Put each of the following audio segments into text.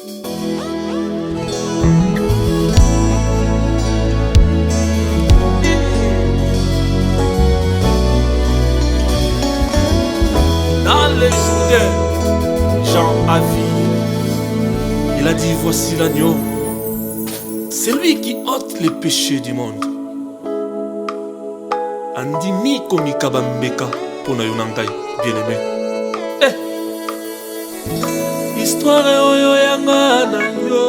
Dans les jours Jean Aville, il a dit voici l'agneau, c'est lui qui ôte les péchés du monde. Andimi komika bambeka pona yonangai bien-aimé. Histoire oyo yanga na yo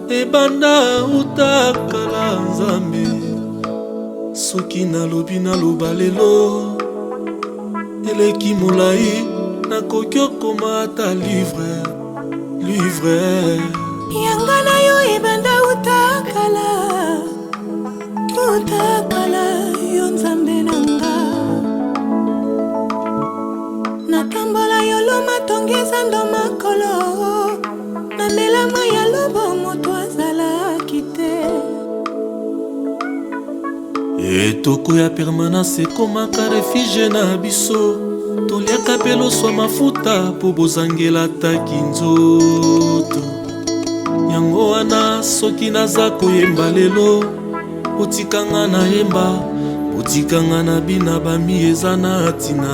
ebanda utakala nzambe soki nalobi naloba lelo eleki molai nakoki okoma ata livre yanga na yo ebanda utakala yo nzambe nanga natambola yolo matongeza ndo makolo namelama ya lobo moto azalaki te etoko ya permanence ekomaka refuge na biso toliaka mpe loswa mafuta mpo bozangela taki nzoto yango wana soki naza koyemba lelo otikanga na yemba otikanga na bina bami eza na ntina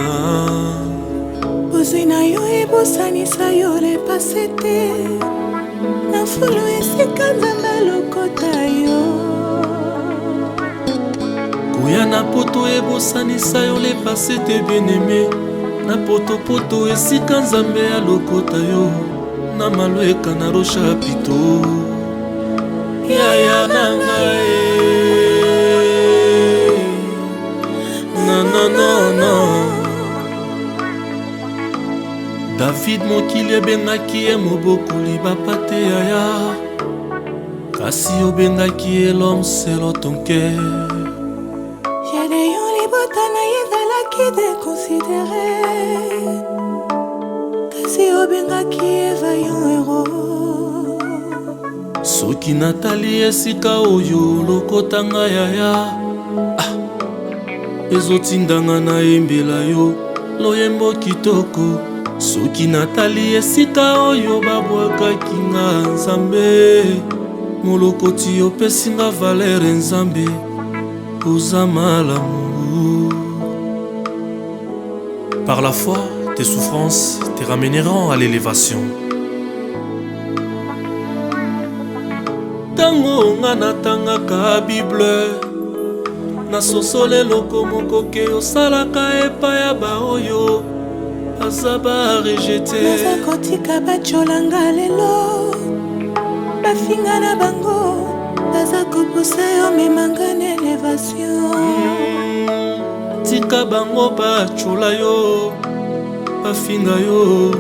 bozwi na yo ebosanisa yo repase te na fulu esika nzambe lokota yo koya na poto ebosanisa yo lepase te bien-aimé na potopoto esika nzambe alokota yo na malweka na rocha pito yaya na ngai non. David mokili ebengaki ye mobokoli bapate yaya kasi obengaki ye l'homme selon ton cœur. Gédéon libota na ye ezalaki déconsidéré kasi obengaki ye vaillant héros. Soki natali esika oyo lokotanga yaya ezotindanga na embela yo loyembo kitoko. Soki natali esika oyo babwakaki nga nzambe molokoti opesi nga valere nzambe oza malamu. Par la foi, tes souffrances te ramèneront à l'élévation. Tango nga natangaka Bible nasosole eloko moko ke osalaka epai ya baoyo aza barejete. naza kotika bacholanga lelo bafinga na bango baza kopusa yo memanga na élévation. Tika bango bachola yo bafinga yo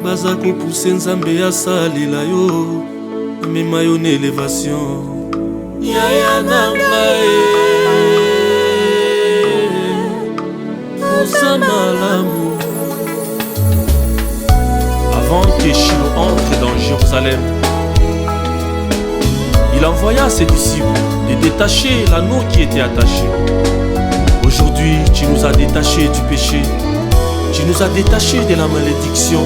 baza kopuse nzambe asalela yo mema yo na élévation. Yaya na ngai oza malamu. Avant que Shiloh entre dans Jérusalem, il envoya à ses disciples de détacher l'anneau qui était attaché. Aujourd'hui, tu nous as détachés du péché, tu nous as détachés de la malédiction,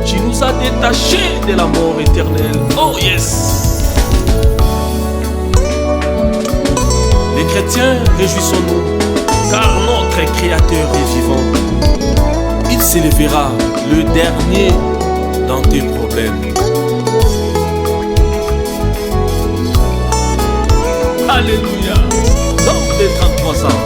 tu nous as détachés de la mort éternelle. Oh yes! Les chrétiens, réjouissons-nous, car notre Créateur est vivant. Il s'élèvera le dernier dans tes problèmes. Alléluia. L'homme des 33 ans.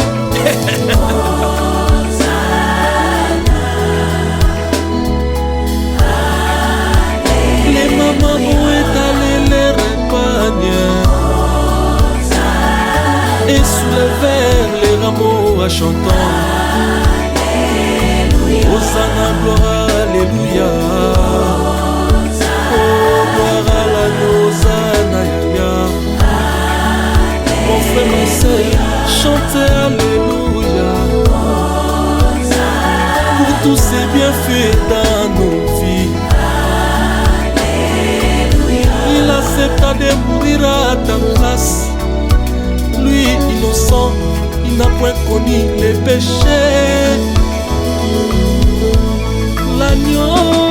Les mamans vont étaler les repagnes et soulever les rameaux à chantant. Hosanna, gloire, alléluia. Oh, gloire à l'agneau, Hosanna, ya. Mon frère, ma sœur, chantez alléluia. Pour tous ces bienfaits dans nos vies. Il accepta de mourir à ta place. Lui, innocent, il n'a point connu les péchés. L'agneau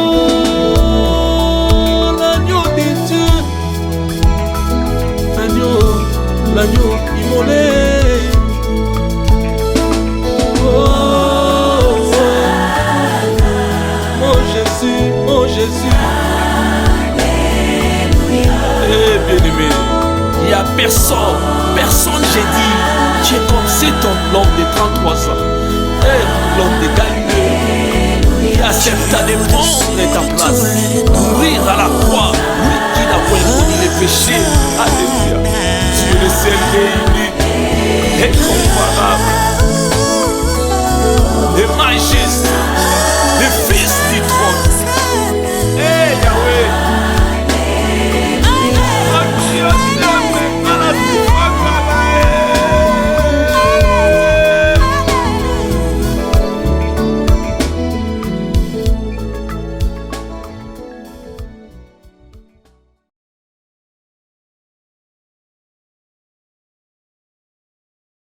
personne j'ai dit. Tu es comme cet homme, l'homme de 33 ans, l'homme de Galilée, qui accepta de prendre ta place, mourir à la croix, lui qui n'a point connu les péchés. Alléluia. Tu es le seul et unique, incomparable.